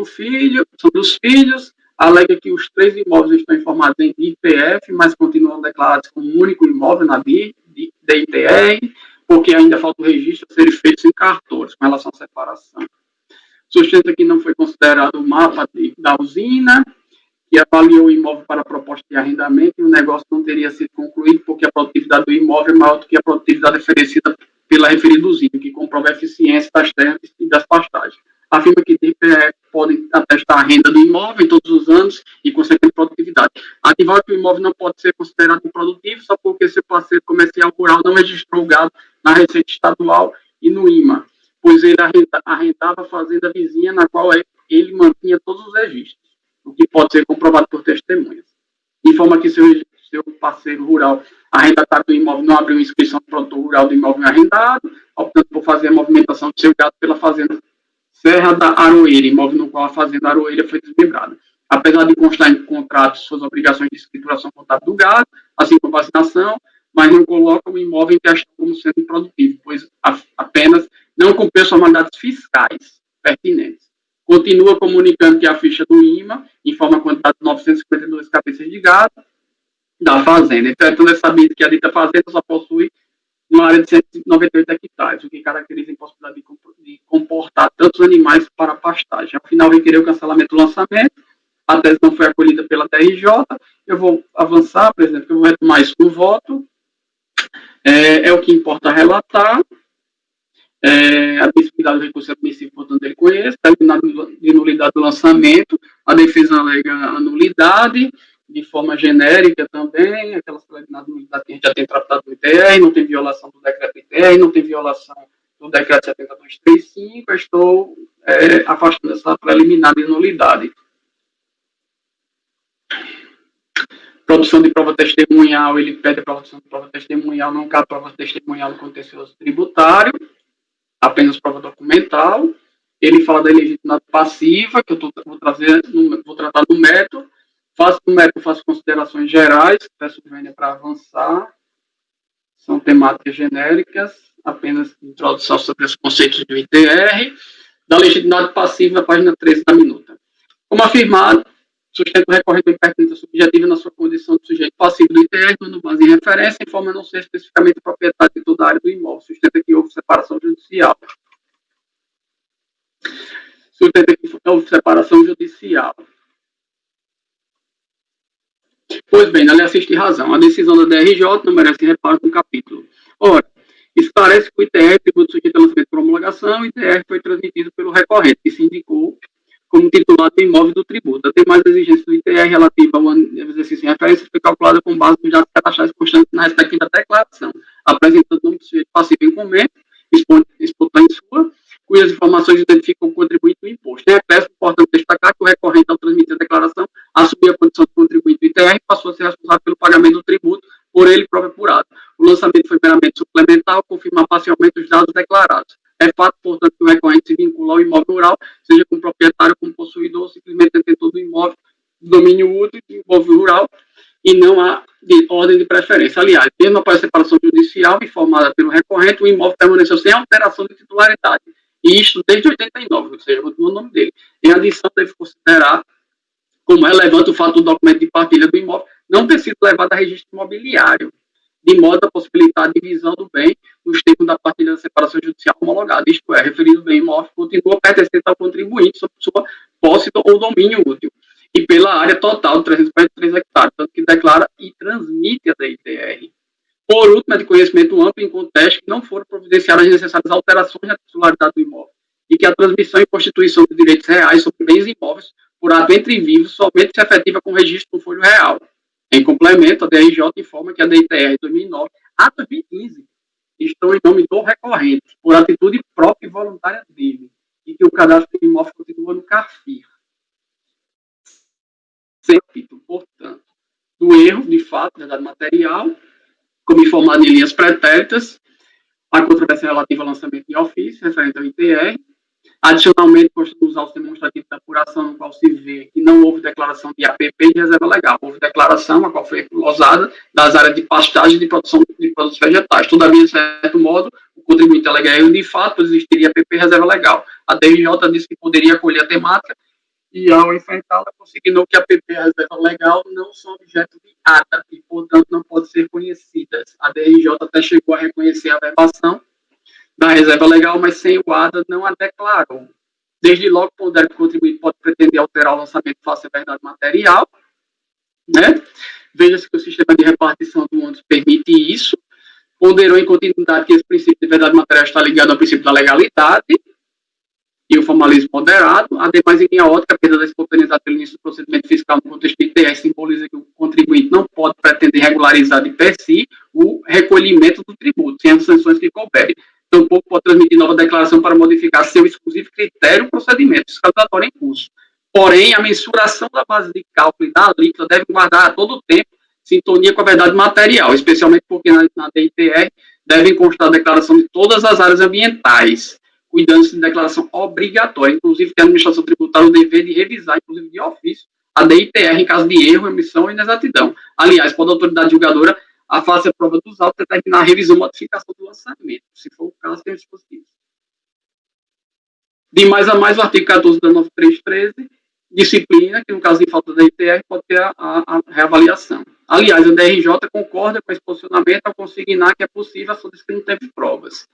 [SPEAKER 7] dos filhos, alega que os 3 imóveis estão informados em IPF, mas continuam declarados como um único imóvel na DITR, porque ainda falta o registro a ser feito em cartórios com relação à separação. Sustenta que não foi considerado o mapa da usina, que avaliou o imóvel para a proposta de arrendamento e o negócio não teria sido concluído porque a produtividade do imóvel é maior do que a produtividade oferecida pela referida usina, que comprova a eficiência das terras e das pastagens. Afirma que podem atestar a renda do imóvel em todos os anos e consequente produtividade. Ativar que o imóvel não pode ser considerado improdutivo só porque seu parceiro comercial rural não registrou o gado na Receita Estadual e no IMA, pois ele arrendava a fazenda vizinha na qual ele mantinha todos os registros, o que pode ser comprovado por testemunhas. Informa que seu parceiro rural arrendatário do imóvel não abriu inscrição do produtor rural do imóvel arrendado, optando por fazer a movimentação do seu gado pela fazenda Serra da Aroeira, imóvel no qual a fazenda Aroeira foi desmembrada. Apesar de constar em contrato suas obrigações de escrituração contábil do gado, assim como vacinação, mas não coloca o imóvel em questão como sendo improdutivo, pois apenas não cumpriu as formalidades fiscais pertinentes. Continua comunicando que a ficha do IMA informa a quantidade de 952 cabeças de gado da fazenda. Entretanto, é sabido que a dita fazenda só possui uma área de 198 hectares, o que caracteriza a impossibilidade de comportar tantos animais para pastagem. Ao final, requereu o cancelamento do lançamento, a tese não foi acolhida pela DRJ. Eu vou avançar, presidente, que eu vou retomar isso no voto. É o que importa relatar. A admissibilidade do recurso é admissível, portanto, ele conhece, terminado de nulidade do lançamento, a defesa alega a nulidade, de forma genérica também, aquelas preliminares de nulidade que a gente já tem tratado no ITR, não tem violação do decreto ITR, não tem violação do decreto 7235, eu estou afastando essa preliminar de nulidade. Produção de prova testemunhal, ele pede a produção de prova testemunhal, não cabe prova testemunhal no contencioso tributário, apenas prova documental. Ele fala da ilegitimidade passiva, que eu vou tratar no método. Faço considerações gerais, peço vênia para avançar. São temáticas genéricas, apenas introdução sobre os conceitos do ITR. Da legitimidade passiva, página 13 da minuta. Como afirmado, sustento o recorrente da impertinência subjetiva na sua condição de sujeito passivo do ITR, no base em referência, em forma a não ser especificamente proprietário de toda a área do imóvel. Sustenta que houve separação judicial. Sustenta que houve separação judicial. Pois bem, ela assiste razão. A decisão da DRJ não merece reparo no capítulo. Ora, esclarece que o ITR, tributo sujeito a lançamento por homologação, o ITR foi transmitido pelo recorrente, que se indicou como titular do imóvel do tributo. A demais exigências do ITR relativa ao exercício em referência foi calculada com base nos dados cadastrais constantes na respectiva declaração, apresentando o nome do sujeito passivo em comento, expondo em sua, cujas informações identificam o contribuinte do imposto. É importante destacar que o recorrente, ao transmitir a declaração, assumiu a condição de contribuinte do ITR e passou a ser responsável pelo pagamento do tributo por ele próprio apurado. O lançamento foi meramente suplementar ao confirmar parcialmente os dados declarados. É fato, portanto, que o recorrente se vincula ao imóvel rural, seja como proprietário, como possuidor, ou simplesmente detentor do imóvel de domínio útil do imóvel rural, e não há de ordem de preferência. Aliás, mesmo após a separação judicial informada pelo recorrente, o imóvel permaneceu sem alteração de titularidade, E isto desde 89, ou seja, continua o nome dele. Em adição, deve considerar como relevante o fato do documento de partilha do imóvel não ter sido levado a registro imobiliário, de modo a possibilitar a divisão do bem nos termos da partilha da separação judicial homologada. Isto é, referido bem imóvel continua pertencente ao contribuinte sob sua posse ou domínio útil, e pela área total de 343 hectares, tanto que declara e transmite a DITR. Por último, é de conhecimento amplo em contexto que não foram providenciadas as necessárias alterações na titularidade do imóvel, e que a transmissão e constituição de direitos reais sobre bens imóveis por ato entre vivos somente se efetiva com registro no folho real. Em complemento, a DRJ informa que a DITR 2009 a 2015 estão em nome do recorrente, por atitude própria e voluntária dele, e que o cadastro do imóvel continua no CARFIR. Portanto, do erro, de fato, verdade material, como informado em linhas pretéritas, a controvérsia relativa ao lançamento de ofício, referente ao ITR. Adicionalmente, consta dos autos demonstrativos da apuração, no qual se vê que não houve declaração de APP de reserva legal. Houve declaração, a qual foi glosada, das áreas de pastagem e de produção de produtos vegetais. Todavia, de certo modo, o contribuinte alega erro de fato, pois existiria APP reserva legal. A DRJ disse que poderia acolher a temática e, ao enfrentá-la, consignou que a APP reserva legal não são objeto de ADA e, portanto, não podem ser conhecidas. A DRJ até chegou a reconhecer a verbação da reserva legal, mas sem o ADA não a declarou. Desde logo, pondera que o contribuinte pode pretender alterar o lançamento face à verdade material, né? Veja-se que o sistema de repartição do ônus permite isso, ponderou em continuidade que esse princípio de verdade material está ligado ao princípio da legalidade e o formalismo moderado. Ademais, em linha ótica, a perda da espontaneidade pelo início do procedimento fiscal no contexto do ITR simboliza que o contribuinte não pode pretender regularizar de per si o recolhimento do tributo, sem as sanções que couberem. Tampouco pode transmitir nova declaração para modificar seu exclusivo critério ou procedimento fiscalizatório em curso. Porém, a mensuração da base de cálculo e da alíquota deve guardar a todo tempo sintonia com a verdade material, especialmente porque na DITR devem constar a declaração de todas as áreas ambientais, cuidando-se de declaração obrigatória, inclusive que a administração tributária o dever de revisar, inclusive de ofício, a DITR em caso de erro, omissão ou inexatidão. Aliás, pode a autoridade julgadora, a face a prova dos autos, determinar a revisão ou modificação do lançamento. Se for o caso, tem dispositivos. De mais a mais, o artigo 14 da 9313 disciplina que, no caso de falta da ITR, pode ter a reavaliação. Aliás, a DRJ concorda com esse posicionamento ao consignar que é possível a solução que não teve provas.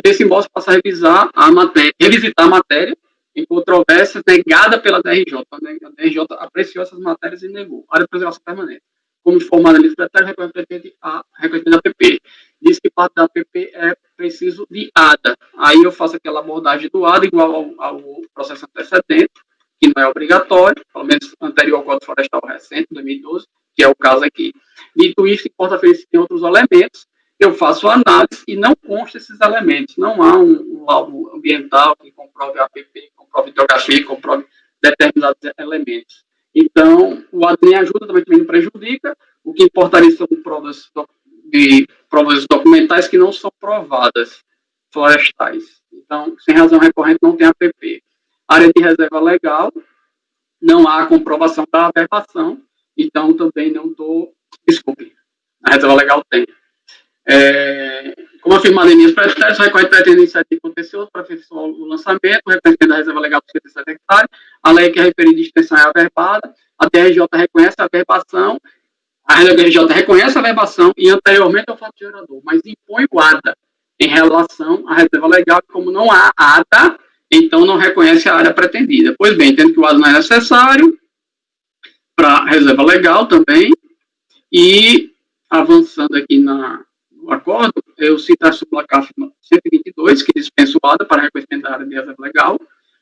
[SPEAKER 7] Desse modo, passa a revisitar a matéria em controvérsia negada pela DRJ. A DRJ apreciou essas matérias e negou. Área de preservação permanente. Como informado ali, o reconhecimento da APP. Diz que parte da APP é preciso de ADA. Aí eu faço aquela abordagem do ADA igual ao processo antecedente, que não é obrigatório, pelo menos anterior ao Código Florestal recente, 2012, que é o caso aqui. Dito isso, importa ver se tem outros elementos. Eu faço a análise e não consta esses elementos. Não há um laudo ambiental que comprove a APP, que comprove hidrografia, que comprove determinados elementos. Então, o ADA nem ajuda, também não prejudica. O que importaria são provas documentais que não são provadas, florestais. Então, sem razão recorrente, não tem APP. Área de reserva legal, não há comprovação da averbação, então também não estou... Desculpe, a reserva legal tem. Como afirmado em linhas pretéritas, o recorrente pretende iniciativa contencioso para efetuar o lançamento, o reconhecimento da reserva legal de 57 hectares, a lei que é referida de extensão é averbada, a DRJ reconhece a averbação, a DRJ reconhece a averbação e anteriormente ao fato gerador, mas impõe o ADA em relação à reserva legal, como não há ADA, então não reconhece a área pretendida. Pois bem, entendo que o ADA não é necessário para a reserva legal também, e avançando aqui no acordo, eu cito a súmula CAF 122, que dispensa o ADA para reconhecimento da área de reserva legal,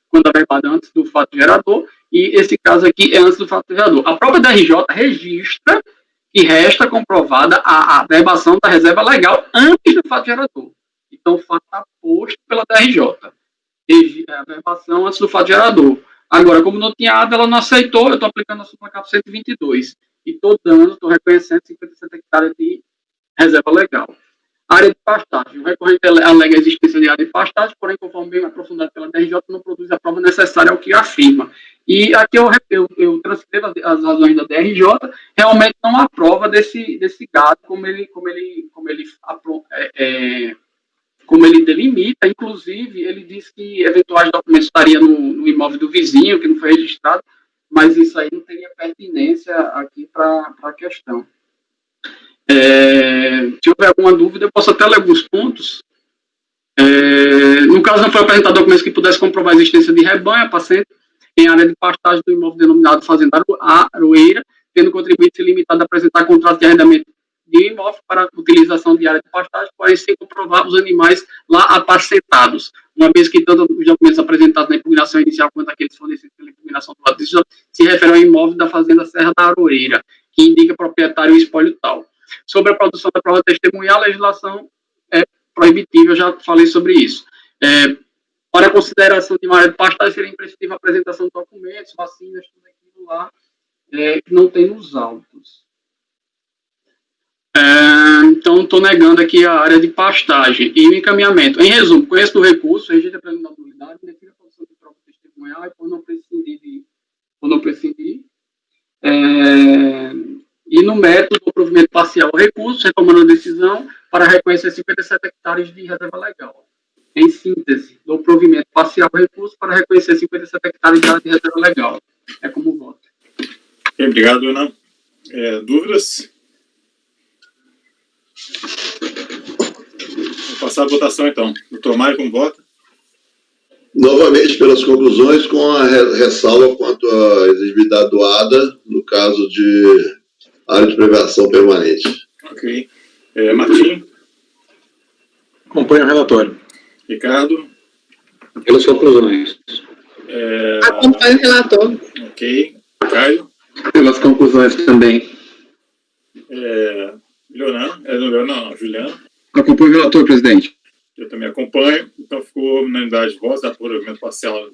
[SPEAKER 7] quando averbada antes do fato gerador, e esse caso aqui é antes do fato gerador. A própria DRJ registra que resta comprovada a averbação da reserva legal antes do fato gerador. Então, o fato está posto pela DRJ. A averbação antes do fato gerador. Agora, como não tinha ADA, ela não aceitou, eu estou aplicando a súmula CAF 122. E estou reconhecendo 57 hectares de reserva legal. Área de pastagem. O recorrente alega a existência de área de pastagem, porém, conforme bem aprofundado pela DRJ, não produz a prova necessária ao que afirma. E aqui eu transcrevo as razões da DRJ, realmente não há prova desse gado, como ele como ele delimita, inclusive, ele diz que eventuais documentos estariam no imóvel do vizinho, que não foi registrado, mas isso aí não teria pertinência aqui para a questão. Se houver alguma dúvida, eu posso até ler alguns pontos. No caso, não foi apresentado documentos que pudessem comprovar a existência de rebanho apacente em área de pastagem do imóvel denominado Fazenda Aroeira, tendo contribuído se limitado a apresentar contrato de arrendamento de imóvel para utilização de área de pastagem, porém sem comprovar os animais lá apacentados, uma vez que tanto os documentos apresentados na impugnação inicial quanto aqueles fornecidos pela impugnação do lado se referem ao imóvel da Fazenda Serra da Aroeira, que indica proprietário e espólio tal. Sobre a produção da prova testemunhal, a legislação é proibitiva, eu já falei sobre isso. Para a consideração de uma área de pastagem, seria imprescindível a apresentação de documentos, vacinas, tudo aquilo lá, que não tem nos autos. Então, estou negando aqui a área de pastagem e o encaminhamento. Em resumo, conheço do recurso, rejeita pela nulidade, define a produção de prova testemunhal e por não prescindir, e no método do provimento parcial ao recurso, retomando a decisão para reconhecer 57 hectares de reserva legal. Em síntese, do provimento parcial ao recurso para reconhecer 57 hectares de área de reserva legal. É como voto.
[SPEAKER 1] Obrigado, Ana. Dúvidas? Vou passar a votação, então. Doutor Mário, como vota?
[SPEAKER 4] Novamente, pelas conclusões, com a ressalva quanto à exigibilidade do ADA, no caso de área de prevenção permanente.
[SPEAKER 1] Ok. Martim?
[SPEAKER 5] Acompanho o relatório.
[SPEAKER 1] Ricardo?
[SPEAKER 3] Pelas conclusões.
[SPEAKER 2] Acompanho o relator.
[SPEAKER 1] Ok. Caio?
[SPEAKER 5] Pelas conclusões também.
[SPEAKER 1] Juliano?
[SPEAKER 6] Acompanho o relator, presidente.
[SPEAKER 1] Eu também acompanho. Então, ficou unanimidade de votos, dá provimento parcial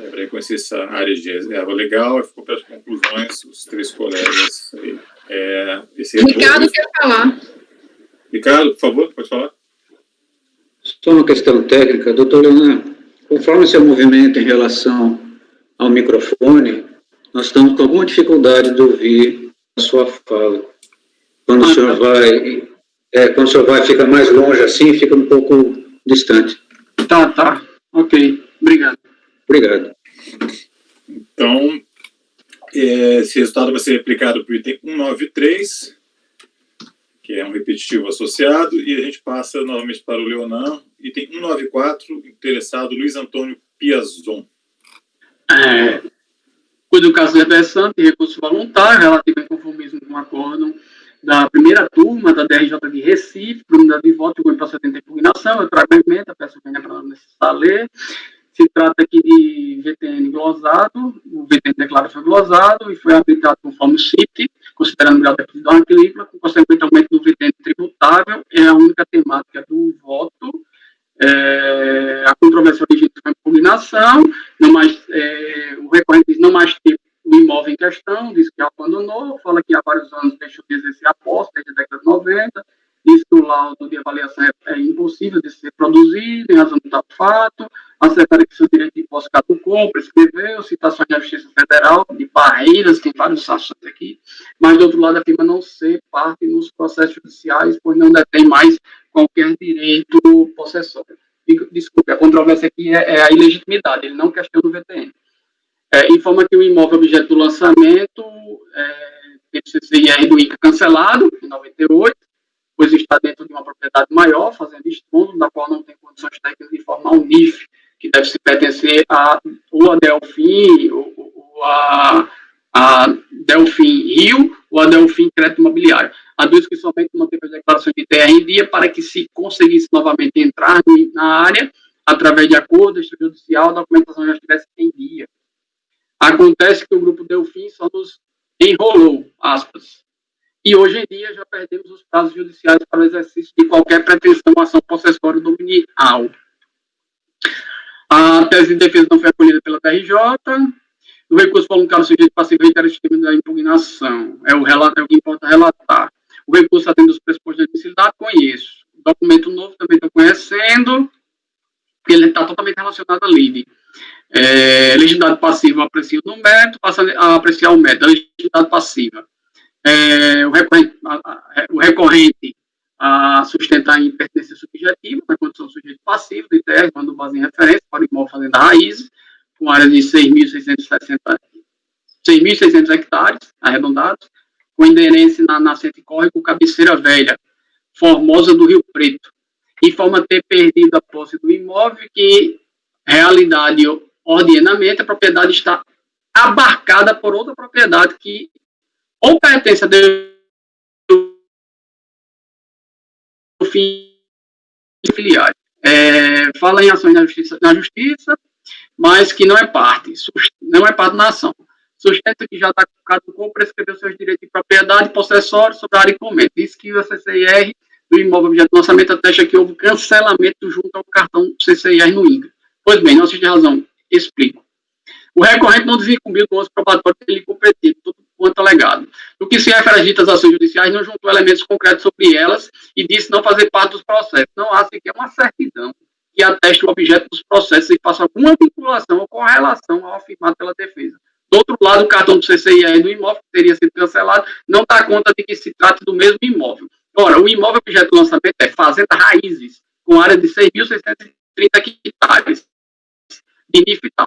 [SPEAKER 1] para reconhecer essa área de reserva legal, e ficou pelas conclusões, os três colegas.
[SPEAKER 2] Ricardo quer falar.
[SPEAKER 1] Ricardo, por favor, pode falar.
[SPEAKER 3] Só uma questão técnica. Doutor Leonardo, conforme seu movimento em relação ao microfone, nós estamos com alguma dificuldade de ouvir a sua fala. Quando o senhor vai, fica mais longe assim, fica um pouco distante.
[SPEAKER 7] Tá. Ok. Obrigado.
[SPEAKER 3] Obrigado.
[SPEAKER 1] Então, esse resultado vai ser aplicado para o item 193, que é um repetitivo associado, e a gente passa novamente para o Leonan, item 194, interessado Luiz Antônio Piazon.
[SPEAKER 7] Cuida do caso reversante e recurso voluntário relativo ao conformismo com o acórdão da primeira turma da DRJ de Recife, por unidade de voto, igual para 70 impugnação, eu trago a emenda, peço que venha para necessitar ler. Se trata aqui de VTN glosado, o VTN declarado foi glosado e foi arbitrado conforme o CIT, considerando o grau de aptidão agrícola, com consequente aumento do VTN tributável, é a única temática do voto. A controvérsia origina foi impugnação, o recorrente diz não mais ter o imóvel em questão, diz que abandonou, fala que há vários anos deixou de exercer a posse, desde a década de 90, diz que o laudo de avaliação é impossível de ser produzido, em razão do tal fato, acertar que seu direito de posse caducou, prescreveu, citações da Justiça Federal, de barreiras, tem vários assuntos aqui, mas, do outro lado, afirma não ser parte nos processos judiciais, pois não detém mais qualquer direito possessório. Desculpe, a controvérsia aqui é a ilegitimidade, ele não questiona o VTN. Informa que o imóvel objeto do lançamento teve CCIR do INCA cancelado, em 98, pois está dentro de uma propriedade maior, fazendo estrondo, da qual não tem condições técnicas de formar um NIF, que deve se pertencer ou a Delfim, ou a Delfim Rio, ou a Delfim Crédito Imobiliário. Aduz que somente manteve as declarações de TR em dia para que se conseguisse novamente entrar na área, através de acordo extrajudicial, a documentação já estivesse em dia. Acontece que o grupo Delfim só nos enrolou, aspas. E hoje em dia já perdemos os prazos judiciais para o exercício de qualquer pretensão à ação possessória dominial. A tese de defesa não foi acolhida pela TRJ. O recurso voluntário sujeito passivo reitera o sistema da impugnação. É o que importa relatar. O recurso atende os pressupostos de admissibilidade, conheço. O documento novo também estou conhecendo, porque ele está totalmente relacionado à LIDE. Legitimidade passiva aprecia no mérito, passa a apreciar o mérito. A legitimidade passiva. O recorrente a sustentar a impertinência subjetiva, na condição de sujeito passivo, do ITR, quando base em referência, para o imóvel fazenda raiz, com área de 6.600 hectares, arredondados, com endereço na nascente córrego Cabeceira Velha, Formosa do Rio Preto, informa ter perdido a posse do imóvel, que, realidade ordenamento, a propriedade está abarcada por outra propriedade que ou pertence a filiais. Fala em ações na justiça, mas que não é parte na ação. Sustenta que já está caducou, prescreveu seus direitos de propriedade possessória sobre a área e comenta. Diz que o CCIR do imóvel objeto de lançamento atesta que houve cancelamento junto ao cartão CCIR no INCRA. Pois bem, não existe razão. Explico. O recorrente não desincumbiu do ônus probatório que lhe competiu, tudo quanto alegado. No que se refere às ditas ações judiciais, não juntou elementos concretos sobre elas e disse não fazer parte dos processos. Não há sequer uma certidão que ateste o objeto dos processos e faça alguma vinculação ou correlação ao afirmado pela defesa. Do outro lado, o cartão do CCIR do imóvel, que teria sido cancelado, não dá conta de que se trata do mesmo imóvel. Ora, o imóvel objeto de lançamento é Fazenda Raízes, com área de 6.630 hectares,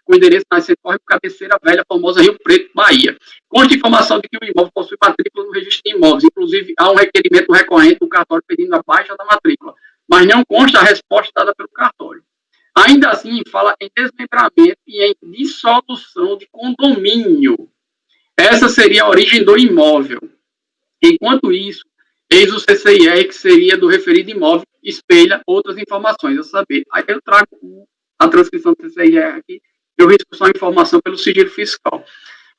[SPEAKER 7] com endereço na Córrego Cabeceira Velha, Formosa, Rio Preto, Bahia. Consta informação de que o imóvel possui matrícula no registro de imóveis. Inclusive, há um requerimento recorrente do cartório pedindo a baixa da matrícula, mas não consta a resposta dada pelo cartório. Ainda assim, fala em desmembramento e em dissolução de condomínio. Essa seria a origem do imóvel. Enquanto isso, eis o CCIR, que seria do referido imóvel, espelha outras informações, a saber. Aí eu trago a transcrição do CCIR aqui, eu risco só a informação pelo sigilo fiscal.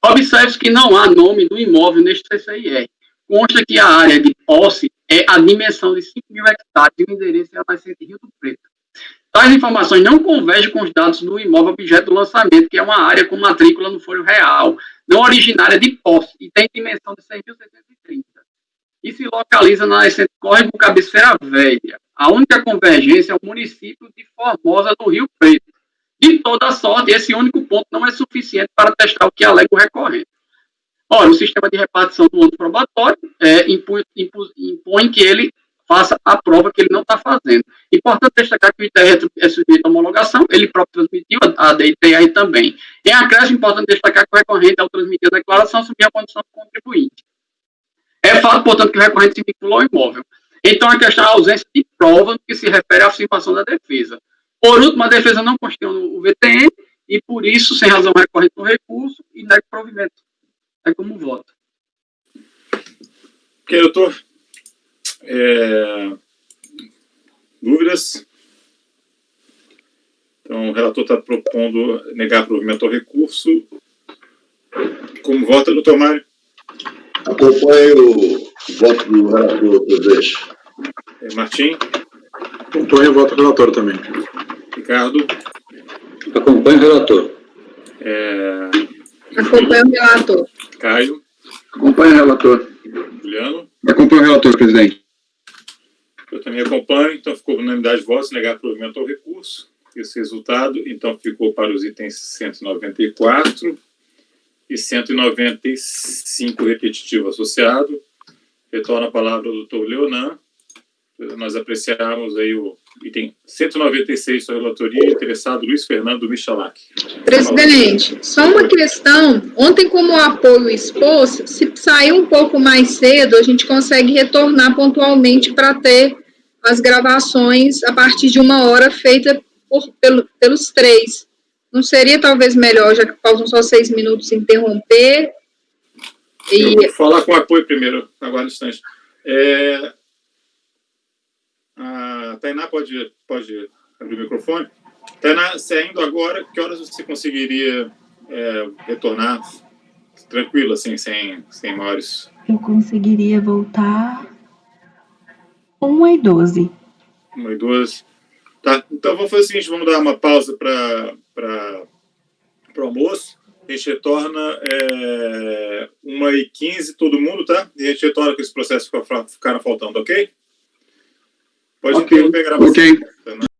[SPEAKER 7] Observe que não há nome do imóvel neste CCIR. Consta que a área de posse é a dimensão de 5.000 hectares e o endereço é a nascente Rio do Preto. Tais informações não convergem com os dados do imóvel objeto do lançamento, que é uma área com matrícula no folho real, não originária de posse, e tem dimensão de 6.630. E se localiza na nascente córrego Cabeceira Velha. A única convergência é o município de Formosa do Rio Preto. De toda sorte, esse único ponto não é suficiente para testar o que alega o recorrente. Ora, o sistema de repartição do ônus probatório impõe que ele faça a prova que ele não está fazendo. Importante destacar que o ITR é sujeito à homologação, ele próprio transmitiu, a DITR também. Em acréscimo, importante destacar que o recorrente, ao transmitir a declaração, assumiu a condição de contribuinte. É fato, portanto, que o recorrente se vinculou ao imóvel. Então, a questão é a ausência de prova no que se refere à afirmação da defesa. Por último, a defesa não questiona o VTN e, por isso, sem razão, recorre no recurso e nega o provimento. É como voto.
[SPEAKER 1] Ok, doutor. Dúvidas? Então, o relator está propondo negar provimento ao recurso. Como vota, doutor Mário?
[SPEAKER 4] Acompanho o voto do relator, presidente.
[SPEAKER 1] Martim?
[SPEAKER 6] Acompanho o voto do relator também.
[SPEAKER 1] Ricardo?
[SPEAKER 3] Acompanho o relator.
[SPEAKER 2] Acompanho o relator.
[SPEAKER 1] Caio?
[SPEAKER 5] Acompanha o relator.
[SPEAKER 1] Juliano?
[SPEAKER 6] Acompanho o relator, presidente.
[SPEAKER 1] Eu também acompanho, então ficou por unanimidade de votos, negar provimento ao recurso. Esse resultado, então, ficou para os itens 194 e 195 repetitivo associado. Retorno a palavra ao doutor Leonan. Nós apreciamos aí o item 196 da relatoria, interessado Luiz Fernando Michalak.
[SPEAKER 2] Presidente, só uma questão. Ontem, como o apoio expôs, se sair um pouco mais cedo, a gente consegue retornar pontualmente para ter as gravações a partir de 1 hora feita pelos três. Não seria talvez melhor, já que faltam só 6 minutos, interromper?
[SPEAKER 1] Eu vou falar com o apoio primeiro, aguarde um instante. A Tainá pode abrir o microfone. Tainá, saindo agora, que horas você conseguiria retornar tranquilo, assim, sem maiores...
[SPEAKER 8] Eu conseguiria voltar 1h12.
[SPEAKER 1] 1h12. Tá, então vamos fazer o seguinte, vamos dar uma pausa para o almoço. A gente retorna 1h15, todo mundo, tá? E a gente retorna com esse processo que ficaram faltando, ok? Pode interromper a gravação.
[SPEAKER 6] Ok.